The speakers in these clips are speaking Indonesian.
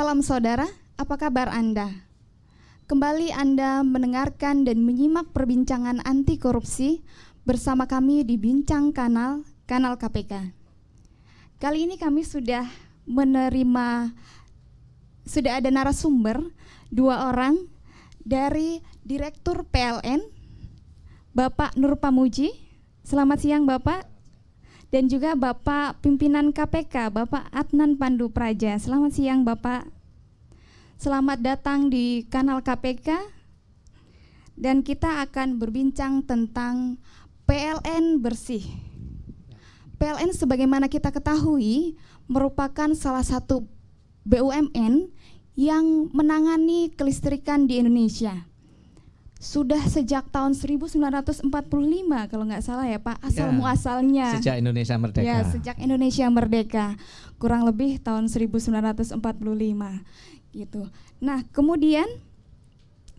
Salam saudara, apa kabar Anda? Kembali Anda mendengarkan dan menyimak perbincangan anti korupsi bersama kami di Bincang Kanal KPK. Kali ini kami sudah ada narasumber 2 orang dari Direktur PLN, Bapak Nur Pamuji. Selamat siang Bapak. Dan juga Bapak Pimpinan KPK, Bapak Adnan Pandu Praja. Selamat siang Bapak. Selamat datang di kanal KPK. Dan kita akan berbincang tentang PLN bersih. PLN sebagaimana kita ketahui merupakan salah satu BUMN yang menangani kelistrikan di Indonesia. Sudah sejak tahun 1945 kalau nggak salah ya Pak, asal muasalnya. Sejak Indonesia Merdeka. Ya, sejak Indonesia Merdeka, kurang lebih tahun 1945 gitu. Nah, kemudian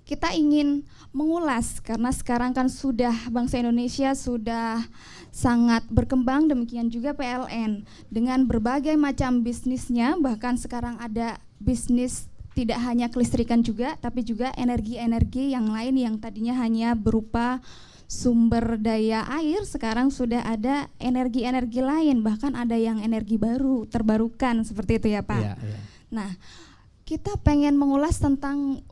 kita ingin mengulas karena sekarang kan sudah bangsa Indonesia sudah sangat berkembang, demikian juga PLN dengan berbagai macam bisnisnya, bahkan sekarang ada bisnis tidak hanya kelistrikan juga, tapi juga energi-energi yang lain yang tadinya hanya berupa sumber daya air, sekarang sudah ada energi-energi lain, bahkan ada yang energi baru, terbarukan, seperti itu ya Pak. Iya, iya. Nah, kita pengen mengulas tentang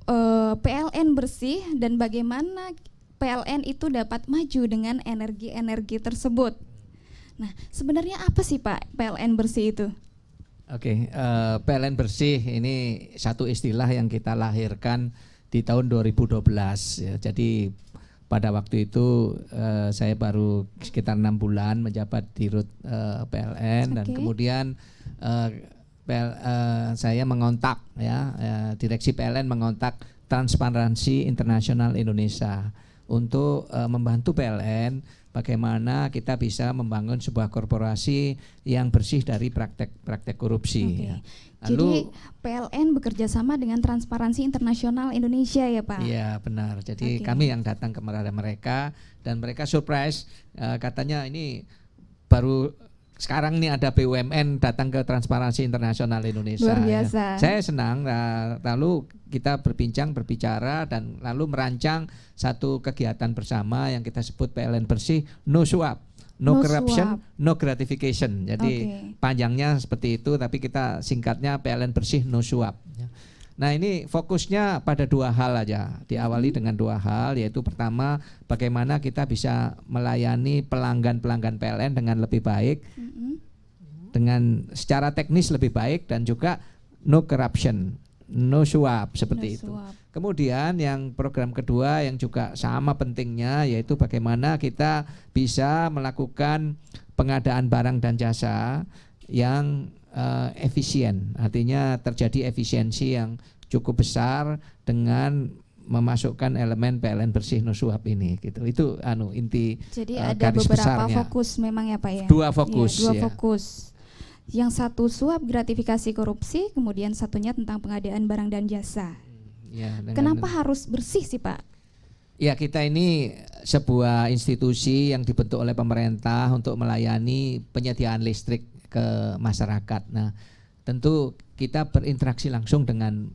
PLN bersih dan bagaimana PLN itu dapat maju dengan energi-energi tersebut. Nah, sebenarnya apa sih Pak PLN bersih itu? Oke, PLN bersih ini satu istilah yang kita lahirkan di tahun 2012 ya. Jadi pada waktu itu saya baru sekitar 6 bulan menjabat dirut PLN. Dan kemudian saya mengontak ya, direksi PLN mengontak Transparansi Internasional Indonesia untuk membantu PLN bagaimana kita bisa membangun sebuah korporasi yang bersih dari praktek korupsi. Ya. Jadi PLN bekerja sama dengan Transparansi Internasional Indonesia ya Pak? Iya benar, jadi kami yang datang kepada mereka dan mereka surprise, katanya ini baru sekarang nih ada BUMN datang ke Transparansi Internasional Indonesia. Luar biasa. Ya. Saya senang, lalu kita berbicara dan lalu merancang satu kegiatan bersama yang kita sebut PLN bersih, no suap, no corruption, no gratification. Jadi panjangnya seperti itu, tapi kita singkatnya PLN bersih, no suap. Nah ini fokusnya pada 2 hal aja, diawali dengan 2 hal, yaitu pertama bagaimana kita bisa melayani pelanggan-pelanggan PLN dengan lebih baik, dengan secara teknis lebih baik, dan juga no corruption, no suap seperti itu. Kemudian yang program kedua yang juga sama pentingnya, yaitu bagaimana kita bisa melakukan pengadaan barang dan jasa yang efisien, artinya terjadi efisiensi yang cukup besar dengan memasukkan elemen PLN bersih no suap ini gitu. Itu inti. Jadi ada beberapa besarnya. Fokus memang ya Pak ya. 2 fokus. Ya, 2 fokus. Yang satu suap gratifikasi korupsi, kemudian satunya tentang pengadaan barang dan jasa. Ya, kenapa harus bersih sih Pak? Ya, kita ini sebuah institusi yang dibentuk oleh pemerintah untuk melayani penyediaan listrik ke masyarakat. Nah, tentu kita berinteraksi langsung dengan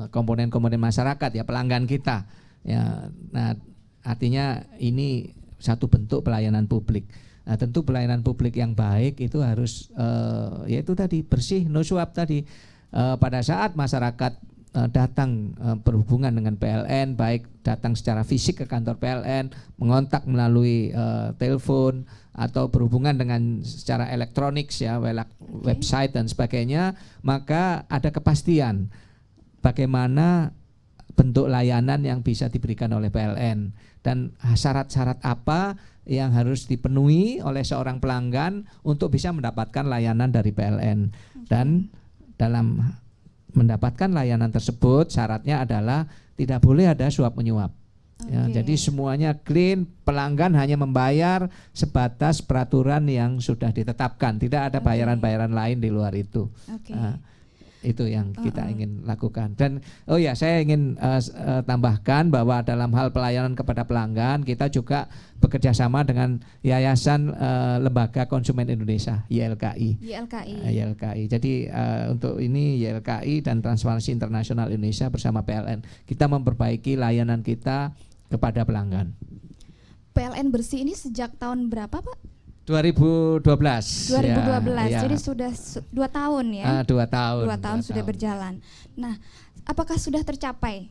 komponen-komponen masyarakat ya, pelanggan kita. Ya, nah artinya ini satu bentuk pelayanan publik. Nah, tentu pelayanan publik yang baik itu harus yaitu tadi bersih, no suap tadi. Pada saat masyarakat datang berhubungan dengan PLN, baik datang secara fisik ke kantor PLN, mengontak melalui telepon atau berhubungan dengan secara elektronik ya, website dan sebagainya, maka ada kepastian bagaimana bentuk layanan yang bisa diberikan oleh PLN dan syarat-syarat apa yang harus dipenuhi oleh seorang pelanggan untuk bisa mendapatkan layanan dari PLN. Dan dalam mendapatkan layanan tersebut syaratnya adalah tidak boleh ada suap menyuap. Ya, jadi semuanya clean, pelanggan hanya membayar sebatas peraturan yang sudah ditetapkan, tidak ada bayaran-bayaran lain di luar itu. Itu yang kita ingin lakukan. Dan oh ya, saya ingin tambahkan bahwa dalam hal pelayanan kepada pelanggan kita juga bekerja sama dengan Yayasan Lembaga Konsumen Indonesia (YLKI). YLKI. Jadi untuk ini YLKI dan Transparansi Internasional Indonesia bersama PLN kita memperbaiki layanan kita kepada pelanggan. PLN Bersih ini sejak tahun berapa, Pak? 2012. 2012. Ya. Jadi sudah 2 tahun ya. 2 tahun. 2 tahun sudah berjalan. Nah, apakah sudah tercapai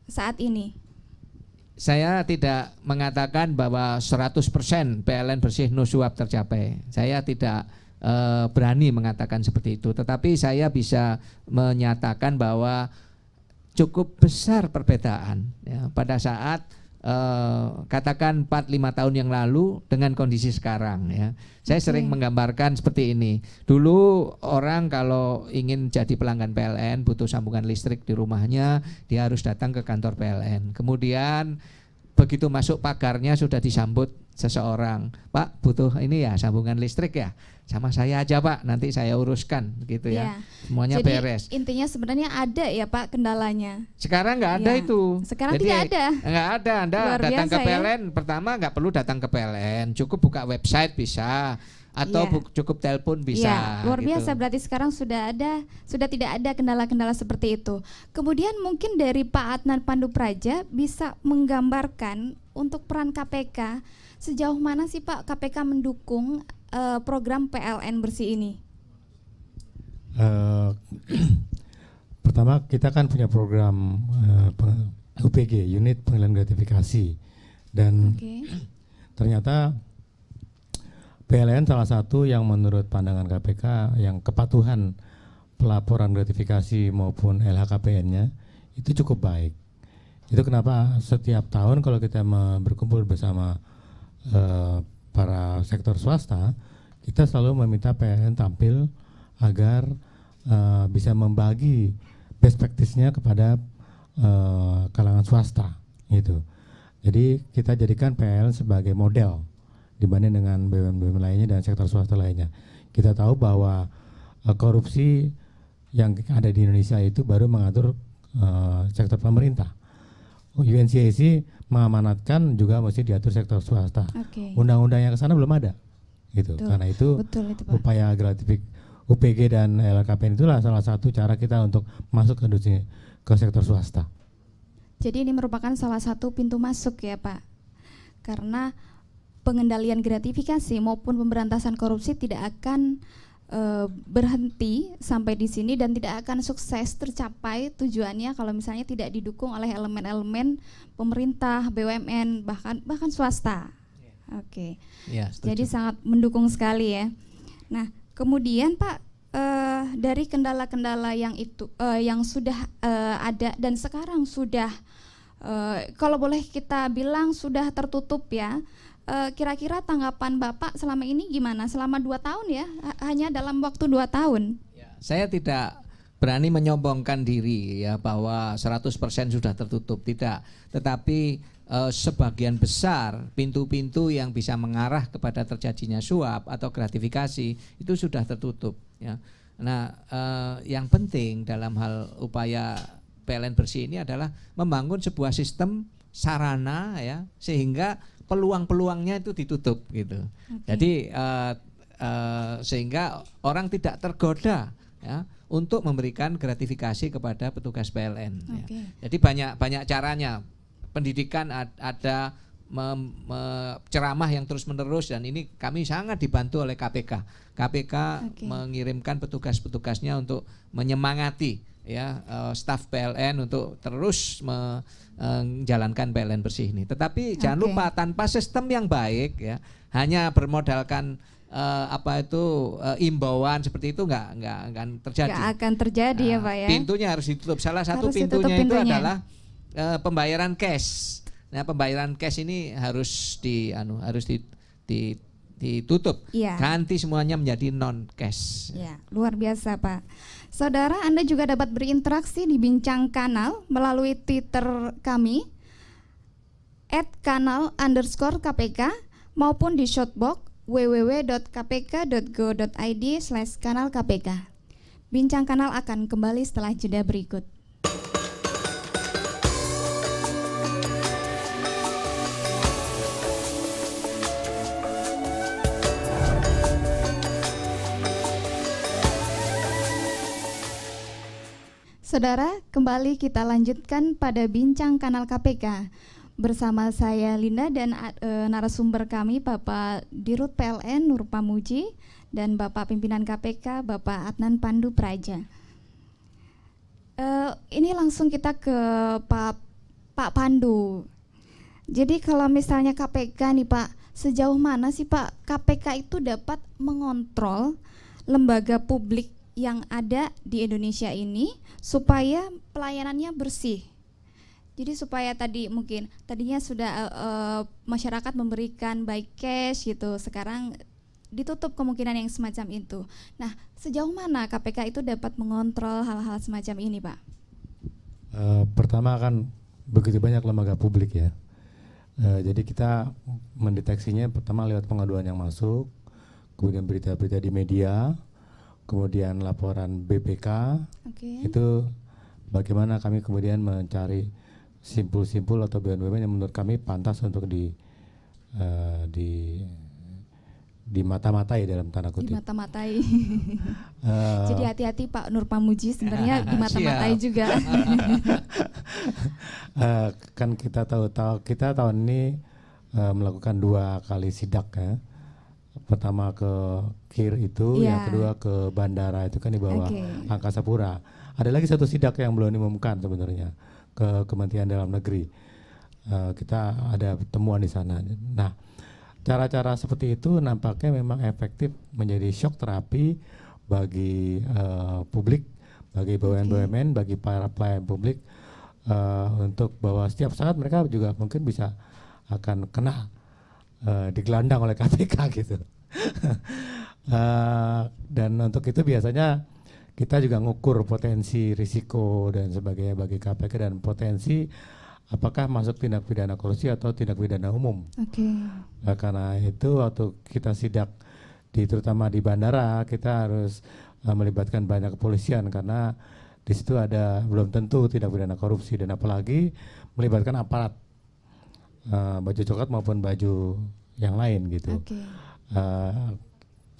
saat ini? Saya tidak mengatakan bahwa 100% PLN Bersih no suap tercapai. Saya tidak berani mengatakan seperti itu. Tetapi saya bisa menyatakan bahwa cukup besar perbedaan ya, pada saat katakan 4-5 tahun yang lalu dengan kondisi sekarang ya. Saya sering menggambarkan seperti ini. Dulu orang kalau ingin jadi pelanggan PLN butuh sambungan listrik di rumahnya, dia harus datang ke kantor PLN. Kemudian begitu masuk pagarnya sudah disambut seseorang, "Pak, butuh ini ya sambungan listrik ya? Sama saya aja, Pak, nanti saya uruskan," gitu ya. Semuanya jadi, beres. Intinya sebenarnya ada ya, Pak, kendalanya. Sekarang nggak ada itu. Sekarang jadi, tidak ada. Nggak ada. Anda Luar datang ke biasa, PLN, pertama nggak perlu datang ke PLN, cukup buka website bisa, atau cukup telepon bisa. Luar gitu. biasa, berarti sekarang sudah tidak ada kendala-kendala seperti itu. Kemudian mungkin dari Pak Adnan Pandu Praja bisa menggambarkan untuk peran KPK, sejauh mana sih Pak KPK mendukung program PLN Bersih ini? Pertama, kita kan punya program UPG, Unit Pengalihan Gratifikasi, dan ternyata PLN salah satu yang menurut pandangan KPK yang kepatuhan pelaporan gratifikasi maupun LHKPN-nya itu cukup baik. Itu kenapa setiap tahun kalau kita berkumpul bersama para sektor swasta, kita selalu meminta PLN tampil agar bisa membagi best practice-nya kepada kalangan swasta gitu. Jadi kita jadikan PLN sebagai model dibanding dengan BUMN lainnya dan sektor swasta lainnya. Kita tahu bahwa korupsi yang ada di Indonesia itu baru mengatur sektor pemerintah. UNCAC mengamanatkan juga mesti diatur sektor swasta. Undang-undang yang ke sana belum ada, gitu. Karena itu upaya UPG dan LKPN itulah salah satu cara kita untuk masuk ke sektor swasta. Jadi ini merupakan salah satu pintu masuk ya Pak, karena pengendalian gratifikasi maupun pemberantasan korupsi tidak akan berhenti sampai di sini dan tidak akan sukses tercapai tujuannya kalau misalnya tidak didukung oleh elemen-elemen pemerintah, BUMN, bahkan swasta. Jadi sangat mendukung sekali ya. Nah, kemudian Pak, dari kendala-kendala yang itu yang sudah ada dan sekarang sudah kalau boleh kita bilang sudah tertutup ya. Kira-kira tanggapan Bapak selama ini gimana? Selama 2 tahun ya, hanya dalam waktu 2 tahun. Saya tidak berani menyombongkan diri ya bahwa 100% sudah tertutup, tidak. Tetapi sebagian besar pintu-pintu yang bisa mengarah kepada terjadinya suap atau gratifikasi itu sudah tertutup ya. Nah, yang penting dalam hal upaya PLN Bersih ini adalah membangun sebuah sistem sarana ya sehingga peluang-peluangnya itu ditutup gitu. Jadi sehingga orang tidak tergoda ya untuk memberikan gratifikasi kepada petugas PLN. Ya. Jadi banyak caranya. Pendidikan ada ceramah yang terus-menerus dan ini kami sangat dibantu oleh KPK. KPK mengirimkan petugas-petugasnya untuk menyemangati ya staf PLN untuk terus menjalankan PLN Bersih ini. Tetapi jangan lupa tanpa sistem yang baik ya, hanya bermodalkan imbauan seperti itu nggak akan terjadi. Nggak akan terjadi ya Pak ya. Pintunya harus ditutup. Salah satu pintunya itu adalah pembayaran cash. Nah, pembayaran cash ini harus ditutup, ganti semuanya menjadi non cash. Ya, luar biasa Pak. Saudara, Anda juga dapat berinteraksi di Bincang Kanal melalui Twitter kami @kanal_KPK maupun di Shotbox www.kpk.go.id/kanalkpk. Bincang Kanal akan kembali setelah jeda berikut. Saudara, kembali kita lanjutkan pada Bincang Kanal KPK. Bersama saya Linda dan narasumber kami Bapak Dirut PLN Nur Pamuji dan Bapak Pimpinan KPK Bapak Adnan Pandu Praja. Ini langsung kita ke Pak Pandu. Jadi kalau misalnya KPK nih Pak, sejauh mana sih Pak KPK itu dapat mengontrol lembaga publik yang ada di Indonesia ini supaya pelayanannya bersih? Jadi supaya tadinya sudah masyarakat memberikan by cash gitu, sekarang ditutup kemungkinan yang semacam itu. Nah, sejauh mana KPK itu dapat mengontrol hal-hal semacam ini, Pak? Pertama kan begitu banyak lembaga publik ya. Jadi kita mendeteksinya pertama lewat pengaduan yang masuk, kemudian berita-berita di media, kemudian laporan BPK. Itu bagaimana kami kemudian mencari simpul-simpul atau BUMN yang menurut kami pantas untuk dimata-matai dalam tanda kutip. Dimata-matai. Jadi hati-hati Pak Nur Pamuji, sebenarnya dimata-matai juga. Kan kita kita tahun ini melakukan 2 kali sidak ya. Pertama ke KIR itu, yang kedua ke bandara itu kan di bawah Angkasa Pura. Ada lagi 1 sidak yang belum diumumkan sebenarnya ke Kementerian Dalam Negeri. Kita ada temuan di sana. Nah, cara-cara seperti itu nampaknya memang efektif menjadi shock terapi bagi publik, bagi BUMN, bagi para pelayan publik, untuk bahwa setiap saat mereka juga mungkin bisa akan kena digelandang oleh KPK gitu. Dan untuk itu biasanya kita juga ngukur potensi risiko dan sebagainya bagi KPK dan potensi apakah masuk tindak pidana korupsi atau tindak pidana umum. Karena itu waktu kita sidak terutama di bandara, kita harus melibatkan banyak kepolisian karena di situ ada belum tentu tindak pidana korupsi dan apalagi melibatkan aparat, baju coklat maupun baju yang lain gitu.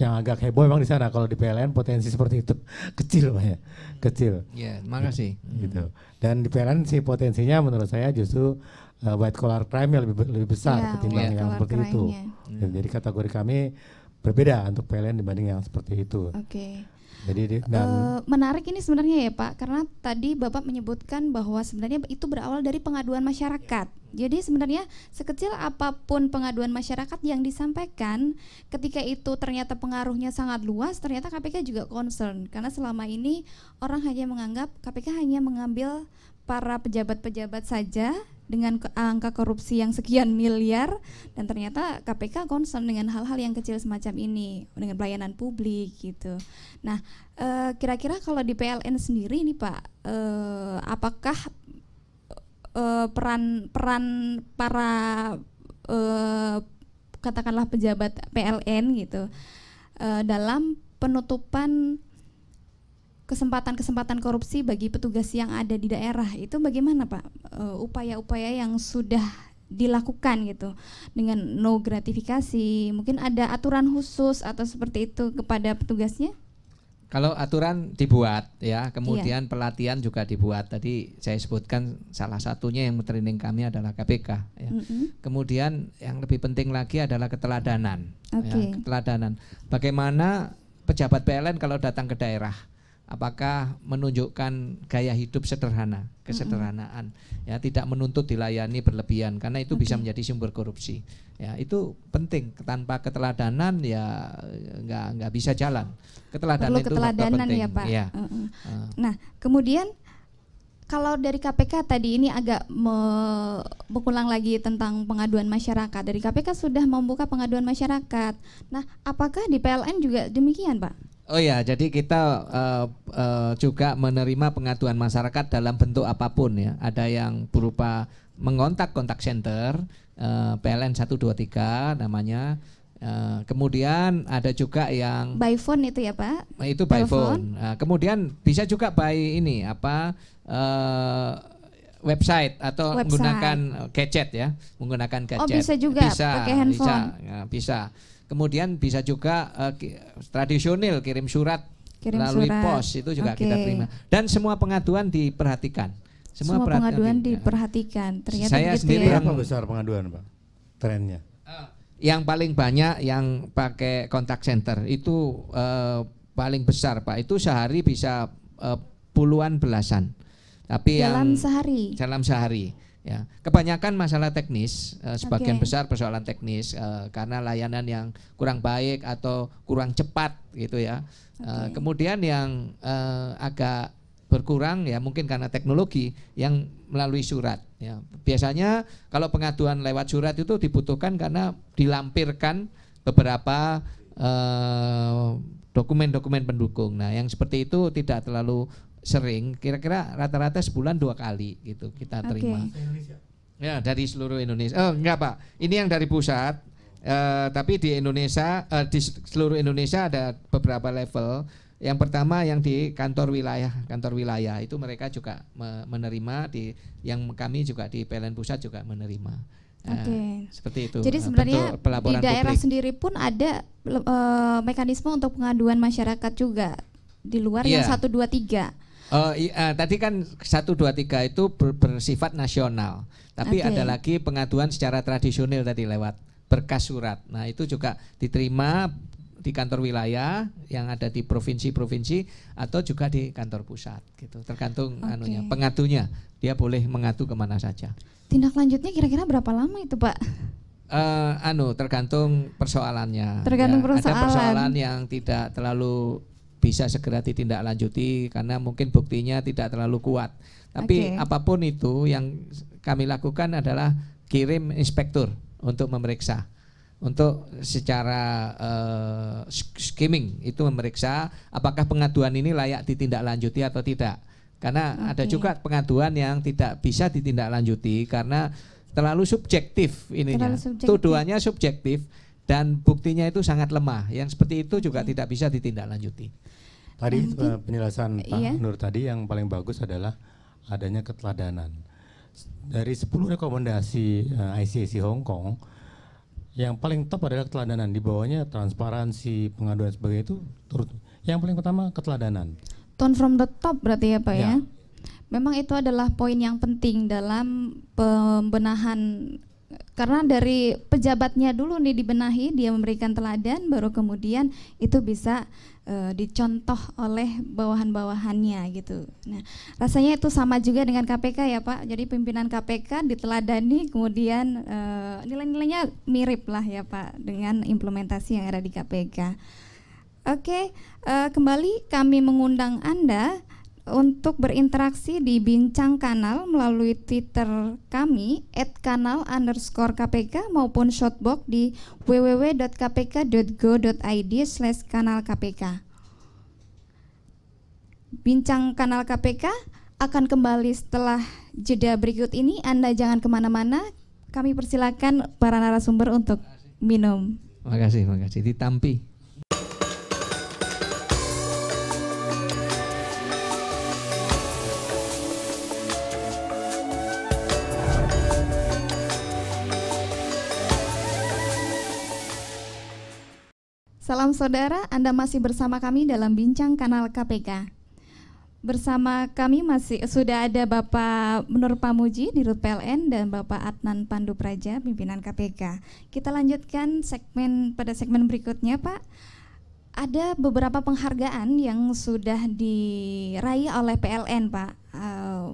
Yang agak heboh memang di sana, kalau di PLN potensi seperti itu kecil Pak ya, kecil. Ya, makasih. Gitu. Dan di PLN sih potensinya menurut saya justru white collar crime yang lebih besar ketimbang yang seperti itu. Jadi kategori kami berbeda untuk PLN dibanding yang seperti itu. Jadi menarik ini sebenarnya ya Pak, karena tadi Bapak menyebutkan bahwa sebenarnya itu berawal dari pengaduan masyarakat. Jadi sebenarnya sekecil apapun pengaduan masyarakat yang disampaikan, ketika itu ternyata pengaruhnya sangat luas, ternyata KPK juga concern. Karena selama ini orang hanya menganggap KPK hanya mengambil para pejabat-pejabat saja dengan angka korupsi yang sekian miliar, dan ternyata KPK concern dengan hal-hal yang kecil semacam ini, dengan pelayanan publik gitu. Nah, kira-kira kalau di PLN sendiri nih Pak, apakah peran para katakanlah pejabat PLN gitu dalam penutupan kesempatan-kesempatan korupsi bagi petugas yang ada di daerah itu bagaimana Pak? Upaya-upaya yang sudah dilakukan gitu dengan no gratifikasi, mungkin ada aturan khusus atau seperti itu kepada petugasnya? Kalau aturan dibuat ya, kemudian pelatihan juga dibuat. Tadi saya sebutkan salah satunya yang training kami adalah KPK ya. Kemudian yang lebih penting lagi adalah keteladanan. Ya, keteladanan. Bagaimana pejabat PLN kalau datang ke daerah, apakah menunjukkan gaya hidup sederhana, kesederhanaan, ya, tidak menuntut dilayani berlebihan karena itu bisa menjadi sumber korupsi. Ya, itu penting. Tanpa keteladanan ya nggak bisa jalan. Keteladanan perlu keteladanan ya Pak. Ya. Nah, kemudian kalau dari KPK tadi ini agak mengulang lagi tentang pengaduan masyarakat. Dari KPK sudah membuka pengaduan masyarakat. Nah, apakah di PLN juga demikian Pak? Oh ya, jadi kita juga menerima pengaduan masyarakat dalam bentuk apapun ya. Ada yang berupa mengontak kontak center PLN 123 namanya, Kemudian ada juga yang by phone itu ya Pak? itu by Telepon. phone. Kemudian bisa juga by ini website atau Website. menggunakan gadget ya, menggunakan gadget. Oh, bisa juga pakai handphone. Bisa. Kemudian bisa juga tradisional kirim surat melalui surat. pos itu juga kita terima. Dan semua pengaduan diperhatikan. Semua pengaduan diperhatikan. Ternyata saya begitu sendiri ya. Berapa besar pengaduan Pak? Trennya? Yang paling banyak yang pakai kontak center itu paling besar Pak. Itu sehari bisa puluhan belasan. Tapi dalam sehari ya. Kebanyakan masalah teknis, sebagian besar persoalan teknis karena layanan yang kurang baik atau kurang cepat gitu ya. Kemudian yang agak berkurang ya mungkin karena teknologi yang melalui surat ya. Biasanya kalau pengaduan lewat surat itu dibutuhkan karena dilampirkan beberapa dokumen-dokumen pendukung. Nah, yang seperti itu tidak terlalu sering, kira-kira rata-rata sebulan 2 kali gitu kita terima. Ya, dari seluruh Indonesia. Oh, enggak Pak, ini yang dari pusat. Tapi di Indonesia, di seluruh Indonesia ada beberapa level. Yang pertama yang di kantor wilayah itu mereka juga menerima, yang kami juga di PLN pusat juga menerima. Seperti itu. Jadi sebenarnya di daerah sendiri pun ada mekanisme untuk pengaduan masyarakat juga di luar yang 1, 2, 3. Tadi kan 1, 2, 3 itu bersifat nasional. Tapi ada lagi pengaduan secara tradisional tadi lewat berkas surat. Nah, itu juga diterima di kantor wilayah yang ada di provinsi-provinsi atau juga di kantor pusat gitu. Tergantung pengadunya. Dia boleh mengadu kemana saja. Tindak lanjutnya kira-kira berapa lama itu, Pak? Tergantung persoalannya. Tergantung persoalan. Ada persoalan yang tidak terlalu bisa segera ditindaklanjuti karena mungkin buktinya tidak terlalu kuat. Tapi apapun itu yang kami lakukan adalah kirim inspektur untuk memeriksa. Untuk secara skimming itu memeriksa apakah pengaduan ini layak ditindaklanjuti atau tidak. Karena ada juga pengaduan yang tidak bisa ditindaklanjuti karena terlalu subjektif ininya. Tuduhannya subjektif dan buktinya itu sangat lemah. Yang seperti itu juga tidak bisa ditindaklanjuti. Tadi penjelasan Pak Nur tadi yang paling bagus adalah adanya keteladanan. Dari 10 rekomendasi ICAC Hong Kong, yang paling top adalah keteladanan. Di bawahnya transparansi, pengaduan sebagainya itu turut. Yang paling pertama keteladanan. Tone from the top berarti ya Pak ya. Memang itu adalah poin yang penting dalam pembenahan. Karena dari pejabatnya dulu nih dibenahi, dia memberikan teladan, baru kemudian itu bisa dicontoh oleh bawahan-bawahannya gitu. Nah, rasanya itu sama juga dengan KPK ya Pak. Jadi pimpinan KPK diteladani, kemudian nilai-nilainya mirip lah ya Pak dengan implementasi yang ada di KPK. Kembali kami mengundang Anda untuk berinteraksi di Bincang Kanal melalui Twitter kami @kanal_KPK maupun shotbox di www.kpk.go.id/kanal-KPK. Bincang Kanal KPK akan kembali setelah jeda berikut ini. Anda jangan kemana-mana. Kami persilakan para narasumber untuk minum. Makasih. Ditampi. Salam saudara, Anda masih bersama kami dalam Bincang Kanal KPK. Bersama kami sudah ada Bapak Nur Pamuji, Dirut PLN, dan Bapak Adnan Pandu Praja, pimpinan KPK. Kita lanjutkan pada segmen berikutnya, Pak. Ada beberapa penghargaan yang sudah diraih oleh PLN, Pak.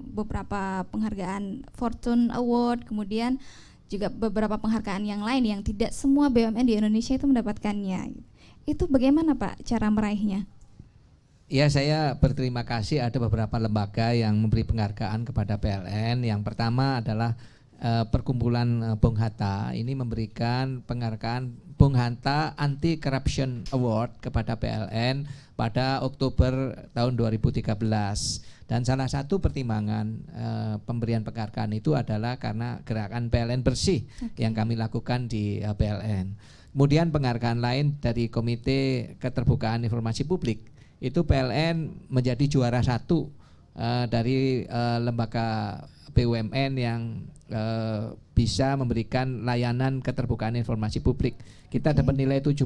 Beberapa penghargaan Fortune Award, kemudian juga beberapa penghargaan yang lain yang tidak semua BUMN di Indonesia itu mendapatkannya. Itu bagaimana Pak cara meraihnya? Ya, saya berterima kasih ada beberapa lembaga yang memberi penghargaan kepada PLN. Yang pertama adalah Perkumpulan Bung Hatta. Ini memberikan penghargaan Bung Hatta Anti Corruption Award kepada PLN pada Oktober tahun 2013. Dan salah satu pertimbangan pemberian penghargaan itu adalah karena gerakan PLN bersih yang kami lakukan di PLN. Kemudian penghargaan lain dari Komite Keterbukaan Informasi Publik, itu PLN menjadi juara 1 dari lembaga BUMN yang bisa memberikan layanan keterbukaan informasi publik. Kita dapat nilai 70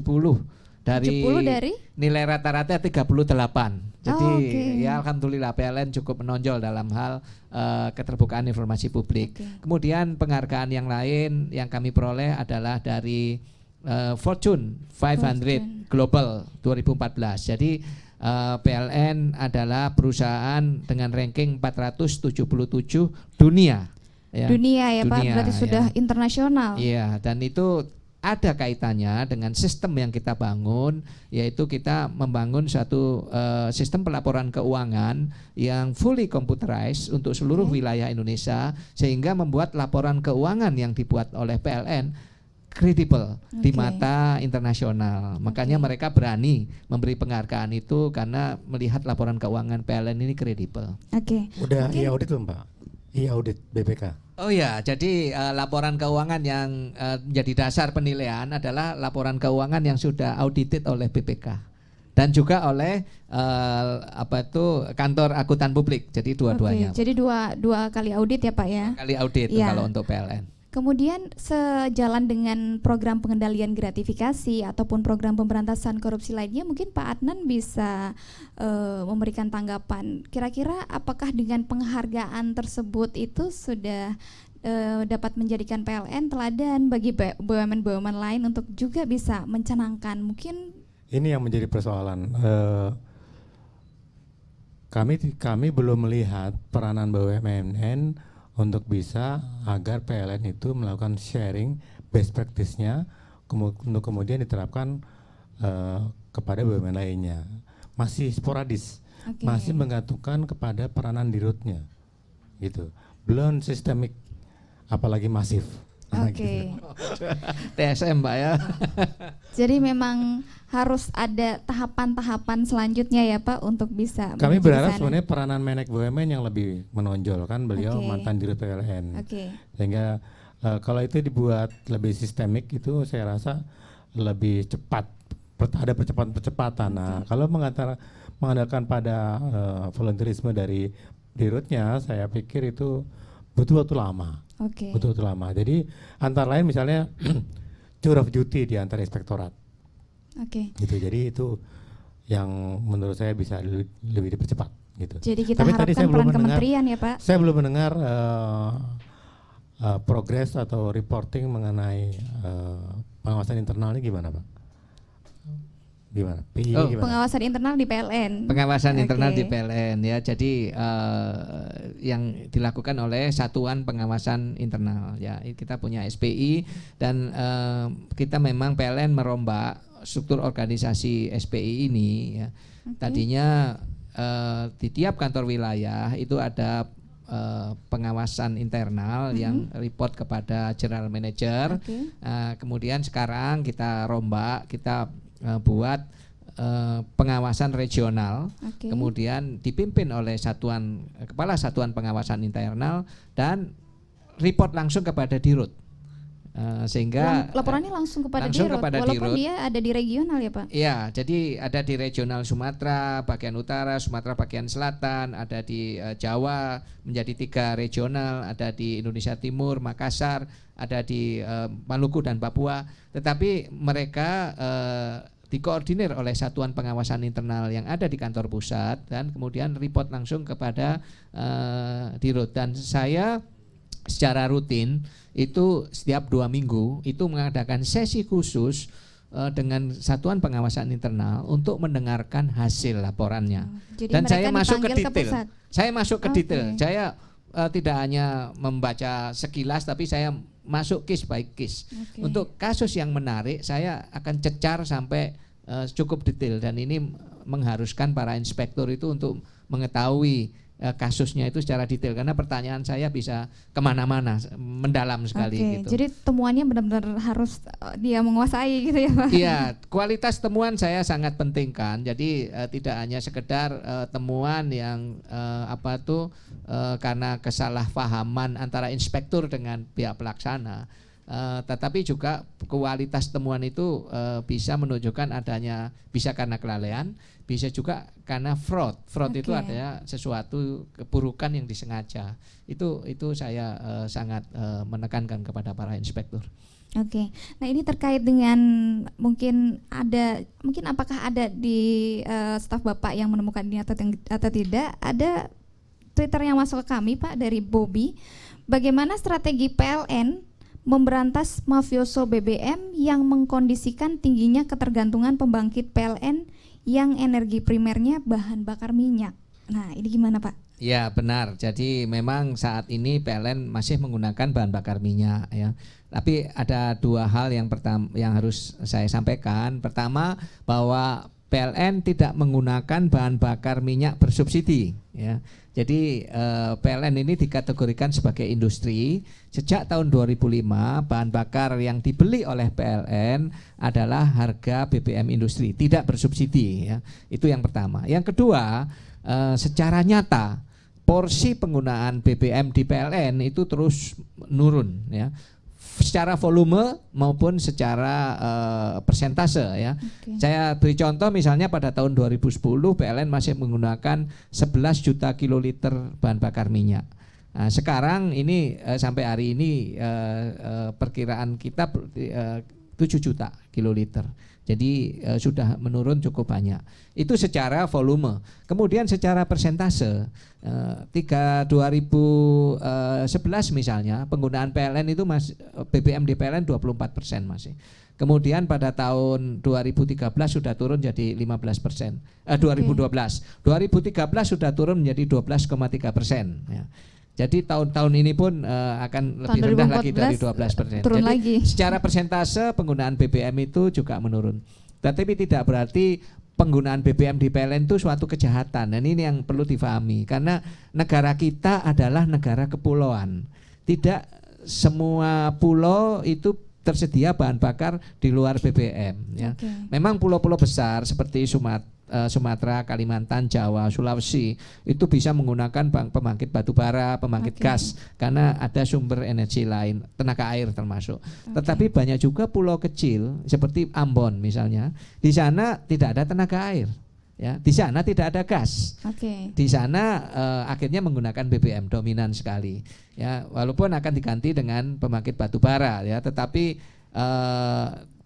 dari nilai rata-rata 38. Jadi ya alhamdulillah PLN cukup menonjol dalam hal keterbukaan informasi publik. Kemudian penghargaan yang lain yang kami peroleh adalah dari Fortune 500 Global 2014. Jadi PLN adalah perusahaan dengan ranking 477 dunia. Ya. Dunia ya Pak, berarti sudah internasional. Iya, dan itu ada kaitannya dengan sistem yang kita bangun, yaitu kita membangun satu sistem pelaporan keuangan yang fully computerized untuk seluruh wilayah Indonesia, sehingga membuat laporan keuangan yang dibuat oleh PLN kredibel di mata internasional. Makanya mereka berani memberi penghargaan itu karena melihat laporan keuangan PLN ini kredibel. Udah i-audit belum Pak? I-audit BPK. Oh ya, jadi laporan keuangan yang menjadi dasar penilaian adalah laporan keuangan yang sudah audited oleh BPK dan juga oleh kantor akuntan publik. Jadi dua-duanya. Jadi dua kali audit ya Pak ya? Kali audit kalau untuk PLN. Kemudian sejalan dengan program pengendalian gratifikasi ataupun program pemberantasan korupsi lainnya, mungkin Pak Adnan bisa memberikan tanggapan. Kira-kira apakah dengan penghargaan tersebut itu sudah dapat menjadikan PLN teladan bagi BUMN-BUMN lain untuk juga bisa mencanangkan? Mungkin ini yang menjadi persoalan. Kami belum melihat peranan BUMN untuk bisa agar PLN itu melakukan sharing best practice-nya untuk kemudian diterapkan kepada BUMN lainnya. Masih sporadis, masih menggantungkan kepada peranan dirutnya, gitu. Belum sistemik, apalagi masif. Gitu. TSM Mbak ya. Jadi memang harus ada tahapan-tahapan selanjutnya ya Pak untuk bisa. Kami berharap sebenarnya peranan Menek BUMN yang lebih menonjol, kan beliau mantan dirut PLN. Sehingga kalau itu dibuat lebih sistemik itu saya rasa lebih cepat, ada percepatan. Nah, kalau mengandalkan pada volunteerisme dari dirutnya, saya pikir itu butuh waktu lama. Butuh waktu lama. Jadi antara lain misalnya tour of duty di antar inspektorat. Gitu. Jadi itu yang menurut saya bisa lebih dipercepat gitu. Jadi kita harapkan peran kementerian ya Pak. Saya belum mendengar progres atau reporting mengenai pengawasan internalnya gimana Pak? Gimana? Gimana? Pengawasan internal di PLN. Pengawasan internal di PLN ya. Jadi yang dilakukan oleh Satuan Pengawasan Internal ya. Kita punya SPI dan kita memang PLN merombak struktur organisasi SPI ini ya. Tadinya di tiap kantor wilayah itu ada pengawasan internal yang report kepada general manager. Kemudian sekarang kita rombak, kita buat pengawasan regional, kemudian dipimpin oleh kepala satuan pengawasan internal dan report langsung kepada dirut, sehingga laporannya langsung kepada dirut, walaupun dia ada di regional ya Pak. Iya, jadi ada di regional Sumatera bagian utara, Sumatera bagian selatan, ada di Jawa menjadi 3 regional, ada di Indonesia Timur, Makassar, ada di Maluku dan Papua. Tetapi mereka dikoordinir oleh Satuan Pengawasan Internal yang ada di kantor pusat dan kemudian report langsung kepada dirut. Dan saya secara rutin itu setiap 2 minggu itu mengadakan sesi khusus dengan Satuan Pengawasan Internal untuk mendengarkan hasil laporannya. Dan saya masuk ke detail. Saya masuk ke detail. Saya tidak hanya membaca sekilas, tapi saya masuk case by case. Untuk kasus yang menarik saya akan cecar sampai cukup detail, dan ini mengharuskan para inspektur itu untuk mengetahui kasusnya itu secara detail, karena pertanyaan saya bisa kemana-mana, mendalam sekali gitu. Jadi temuannya benar-benar harus dia menguasai gitu ya Pak? Iya, kualitas temuan saya sangat pentingkan. Jadi tidak hanya sekedar temuan yang karena kesalahpahaman antara inspektur dengan pihak pelaksana. Tetapi juga kualitas temuan itu bisa menunjukkan adanya, bisa karena kelalaian, bisa juga karena fraud. Fraud itu adalah sesuatu keburukan yang disengaja. Itu saya sangat menekankan kepada para inspektur. Oke. Nah, ini terkait dengan mungkin apakah ada di staf Bapak yang menemukan ini atau tidak? Ada Twitter yang masuk ke kami, Pak, dari Bobby. Bagaimana strategi PLN memberantas mafioso BBM yang mengkondisikan tingginya ketergantungan pembangkit PLN yang energi primernya bahan bakar minyak? Nah, ini gimana, Pak? Ya, benar. Jadi memang saat ini PLN masih menggunakan bahan bakar minyak, ya. Tapi ada dua hal yang harus saya sampaikan. Pertama, bahwa PLN tidak menggunakan bahan bakar minyak bersubsidi, ya. Jadi PLN ini dikategorikan sebagai industri. Sejak tahun 2005 bahan bakar yang dibeli oleh PLN adalah harga BBM industri, tidak bersubsidi, ya. Itu yang pertama. Yang kedua, secara nyata porsi penggunaan BBM di PLN itu terus menurun, ya. Secara volume maupun secara persentase, ya. Saya beri contoh, misalnya pada tahun 2010 PLN masih menggunakan 11 juta kiloliter bahan bakar minyak. Nah, sekarang ini sampai hari ini perkiraan kita 7 juta kiloliter. Jadi sudah menurun cukup banyak. Itu secara volume. Kemudian secara persentase, 2011 misalnya penggunaan PLN itu BBM di PLN 24% masih. Kemudian pada tahun 2013 sudah turun jadi 15%. 2013 sudah turun menjadi 12,3%. Ya. Jadi tahun ini pun akan lebih rendah lagi dari 12%. Turun jadi lagi. Secara persentase penggunaan BBM itu juga menurun. Tetapi tidak berarti penggunaan BBM di PLN itu suatu kejahatan. Dan ini yang perlu difahami, karena negara kita adalah negara kepulauan. Tidak semua pulau itu tersedia bahan bakar di luar BBM, ya. Memang pulau-pulau besar seperti Sumatera, Kalimantan, Jawa, Sulawesi itu bisa menggunakan pembangkit batu bara, pembangkit gas, karena ada sumber energi lain, tenaga air termasuk. Tetapi banyak juga pulau kecil seperti Ambon misalnya, di sana tidak ada tenaga air, ya. Di sana tidak ada gas. Di sana akhirnya menggunakan BBM dominan sekali, ya. Walaupun akan diganti dengan pembangkit batu bara, ya. Tetapi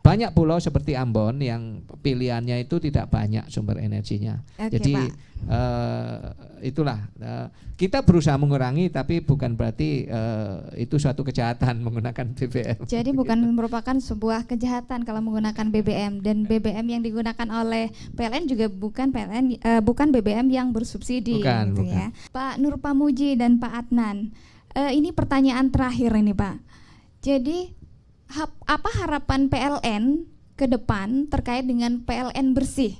banyak pulau seperti Ambon yang pilihannya itu tidak banyak sumber energinya. Jadi itulah kita berusaha mengurangi, tapi bukan berarti itu suatu kejahatan menggunakan BBM. Jadi bukan merupakan sebuah kejahatan kalau menggunakan BBM, dan BBM yang digunakan oleh PLN juga bukan BBM yang bersubsidi, bukan. Ya. Pak Nur Pamuji dan Pak Adnan, ini pertanyaan terakhir ini, Pak. Jadi apa harapan PLN ke depan terkait dengan PLN bersih?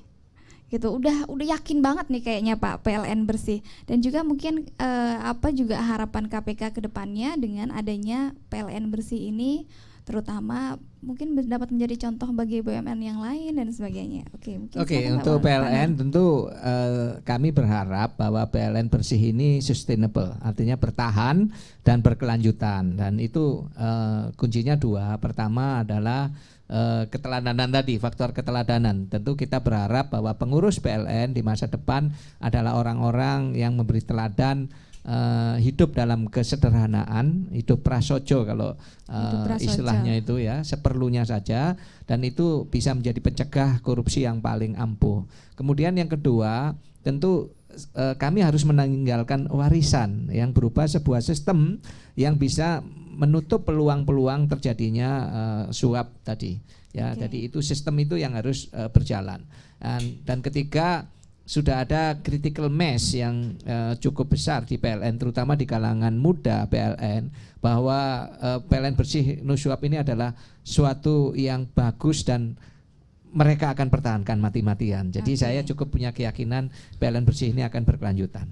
Gitu, udah yakin banget nih kayaknya Pak PLN bersih, dan juga mungkin apa juga harapan KPK ke depannya dengan adanya PLN bersih ini, terutama mungkin dapat menjadi contoh bagi BUMN yang lain dan sebagainya. Oke, untuk PLN tentu kami berharap bahwa PLN bersih ini sustainable, artinya bertahan dan berkelanjutan, dan itu kuncinya dua. Pertama adalah keteladanan tadi, faktor keteladanan. Tentu kita berharap bahwa pengurus PLN di masa depan adalah orang-orang yang memberi teladan, hidup dalam kesederhanaan, hidup prasojo kalau istilahnya itu, ya, seperlunya saja, dan itu bisa menjadi pencegah korupsi yang paling ampuh. Kemudian yang kedua, tentu kami harus meninggalkan warisan yang berupa sebuah sistem yang bisa menutup peluang-peluang terjadinya suap tadi, ya. Jadi itu sistem itu yang harus berjalan. Dan ketiga, sudah ada critical mass yang cukup besar di PLN, terutama di kalangan muda PLN, bahwa PLN bersih no suap ini adalah suatu yang bagus dan mereka akan pertahankan mati-matian. Jadi saya cukup punya keyakinan PLN bersih ini akan berkelanjutan.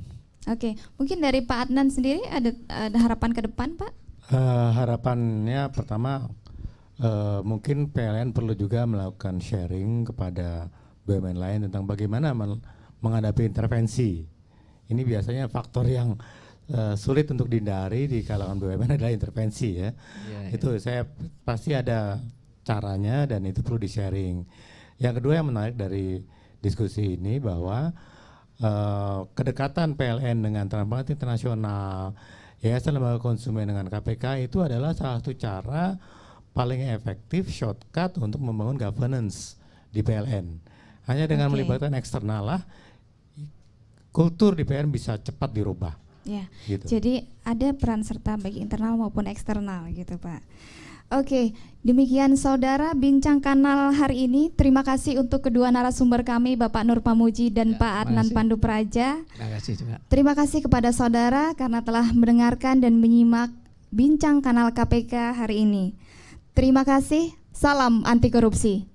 Mungkin dari Pak Adnan sendiri ada harapan ke depan, Pak? Harapannya pertama, mungkin PLN perlu juga melakukan sharing kepada BUMN lain tentang bagaimana menghadapi intervensi. Ini biasanya faktor yang sulit untuk dihindari di kalangan BUMN adalah intervensi ya. Itu saya pasti ada caranya dan itu perlu di-sharing. Yang kedua yang menarik dari diskusi ini bahwa kedekatan PLN dengan Transparansi Internasional, Yayasan Lembaga Konsumen dengan KPK itu adalah salah satu cara paling efektif shortcut untuk membangun governance di PLN. Hanya dengan melibatkan eksternal lah kultur di PLN bisa cepat dirubah. Ya, gitu. Jadi ada peran serta baik internal maupun eksternal gitu Pak. Oke, demikian saudara bincang kanal hari ini. Terima kasih untuk kedua narasumber kami, Bapak Nur Pamuji dan Pak Adnan Pandu Praja. Terima kasih juga. Terima kasih kepada saudara karena telah mendengarkan dan menyimak bincang kanal KPK hari ini. Terima kasih, salam anti korupsi.